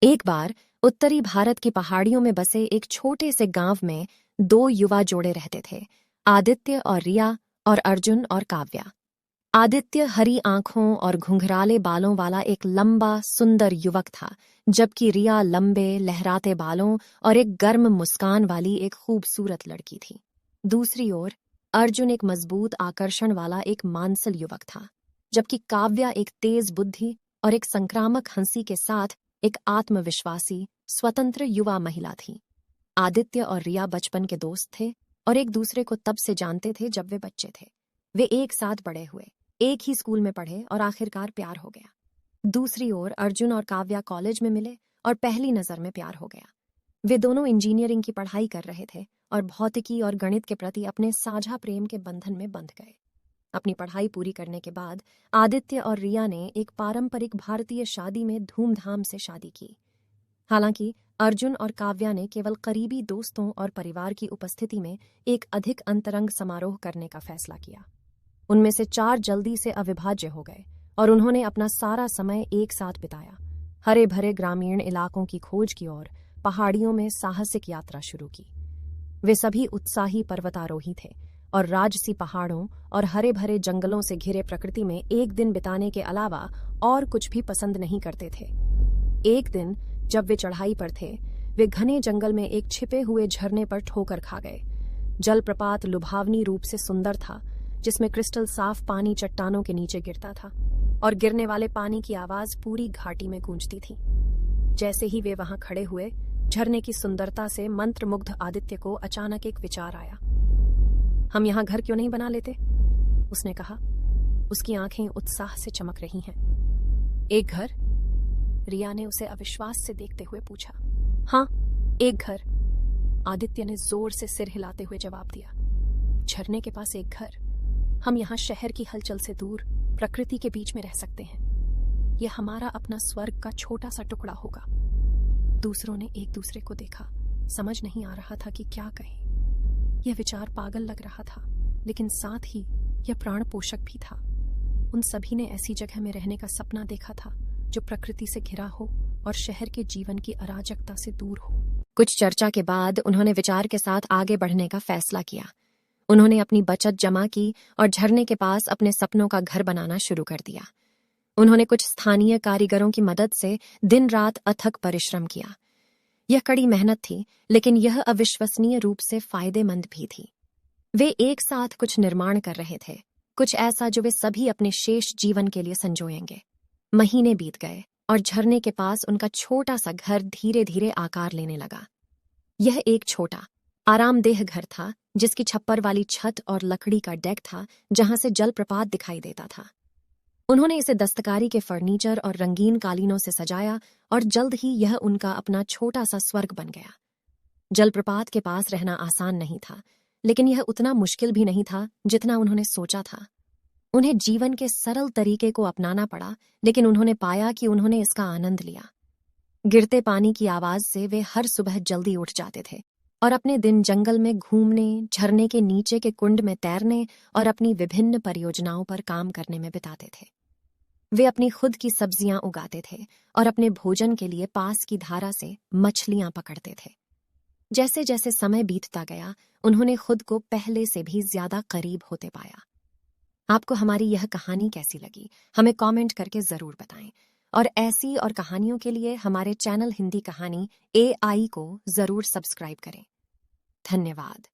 एक बार उत्तरी भारत की पहाड़ियों में बसे एक छोटे से गांव में दो युवा जोड़े रहते थे, आदित्य और रिया, और अर्जुन और काव्या। आदित्य हरी आंखों और घुंघराले बालों वाला एक लंबा सुंदर युवक था, जबकि रिया लंबे लहराते बालों और एक गर्म मुस्कान वाली एक खूबसूरत लड़की थी। दूसरी ओर अर्जुन एक मजबूत आकर्षण वाला एक मांसल युवक था, जबकि काव्या एक तेज बुद्धि और एक संक्रामक हंसी के साथ एक आत्मविश्वासी स्वतंत्र युवा महिला थी। आदित्य और रिया बचपन के दोस्त थे और एक दूसरे को तब से जानते थे जब वे बच्चे थे। वे एक साथ बड़े हुए, एक ही स्कूल में पढ़े और आखिरकार प्यार हो गया। दूसरी ओर अर्जुन और काव्या कॉलेज में मिले और पहली नजर में प्यार हो गया। वे दोनों इंजीनियरिंग की पढ़ाई कर रहे थे और भौतिकी और गणित के प्रति अपने साझा प्रेम के बंधन में बंध गए। अपनी पढ़ाई पूरी करने के बाद आदित्य और रिया ने एक पारंपरिक भारतीय शादी में धूमधाम से शादी की। हालांकि अर्जुन और काव्या ने केवल करीबी दोस्तों और परिवार की उपस्थिति में एक अधिक अंतरंग समारोह करने का फैसला किया। उनमें से 4 जल्दी से अविभाज्य हो गए और उन्होंने अपना सारा समय एक साथ बिताया। हरे भरे ग्रामीण इलाकों की खोज की और पहाड़ियों में साहसिक यात्रा शुरू की। वे सभी उत्साही पर्वतारोही थे और राजसी पहाड़ों और हरे भरे जंगलों से घिरे प्रकृति में एक दिन बिताने के अलावा और कुछ भी पसंद नहीं करते थे। एक दिन जब वे चढ़ाई पर थे, वे घने जंगल में एक छिपे हुए झरने पर ठोकर खा गए। जलप्रपात लुभावनी रूप से सुंदर था, जिसमें क्रिस्टल साफ पानी चट्टानों के नीचे गिरता था और गिरने वाले पानी की आवाज पूरी घाटी में गूंजती थी। जैसे ही वे वहां खड़े हुए, झरने की सुंदरता से मंत्रमुग्ध आदित्य को अचानक एक विचार आया। हम यहाँ घर क्यों नहीं बना लेते? उसने कहा। उसकी आंखें उत्साह से चमक रही हैं। एक घर? रिया ने उसे अविश्वास से देखते हुए पूछा। हाँ, एक घर, आदित्य ने जोर से सिर हिलाते हुए जवाब दिया। झरने के पास एक घर। हम यहाँ शहर की हलचल से दूर प्रकृति के बीच में रह सकते हैं। यह हमारा अपना स्वर्ग का छोटा सा टुकड़ा होगा। दूसरों ने एक दूसरे को देखा। समझ नहीं आ रहा था कि क्या कहें। यह विचार पागल लग रहा था, लेकिन साथ ही यह प्राण पोषक भी था। उन सभी ने ऐसी जगह में रहने का सपना देखा था जो प्रकृति से घिरा हो और शहर के जीवन की अराजकता से दूर हो। कुछ चर्चा के बाद उन्होंने विचार के साथ आगे बढ़ने का फैसला किया। उन्होंने अपनी बचत जमा की और झरने के पास अपने सपनों का घर बनाना शुरू कर दिया। उन्होंने कुछ स्थानीय कारीगरों की मदद से दिन रात अथक परिश्रम किया। यह कड़ी मेहनत थी, लेकिन यह अविश्वसनीय रूप से फायदेमंद भी थी। वे एक साथ कुछ निर्माण कर रहे थे, कुछ ऐसा जो वे सभी अपने शेष जीवन के लिए संजोएंगे। महीने बीत गए और झरने के पास उनका छोटा सा घर धीरे धीरे आकार लेने लगा। यह एक छोटा आरामदेह घर था, जिसकी छप्पर वाली छत और लकड़ी का डेक था, जहां से जलप्रपात दिखाई देता था। उन्होंने इसे दस्तकारी के फर्नीचर और रंगीन कालीनों से सजाया और जल्द ही यह उनका अपना छोटा सा स्वर्ग बन गया। जलप्रपात के पास रहना आसान नहीं था, लेकिन यह उतना मुश्किल भी नहीं था जितना उन्होंने सोचा था। उन्हें जीवन के सरल तरीके को अपनाना पड़ा, लेकिन उन्होंने पाया कि उन्होंने इसका आनंद लिया। गिरते पानी की आवाज से वे हर सुबह जल्दी उठ जाते थे और अपने दिन जंगल में घूमने, झरने के नीचे के कुंड में तैरने और अपनी विभिन्न परियोजनाओं पर काम करने में बिताते थे। वे अपनी खुद की सब्जियां उगाते थे और अपने भोजन के लिए पास की धारा से मछलियां पकड़ते थे। जैसे जैसे समय बीतता गया, उन्होंने खुद को पहले से भी ज्यादा करीब होते पाया। आपको हमारी यह कहानी कैसी लगी, हमें कमेंट करके जरूर बताएं। और ऐसी और कहानियों के लिए हमारे चैनल हिंदी कहानी AI को जरूर सब्सक्राइब करें। धन्यवाद।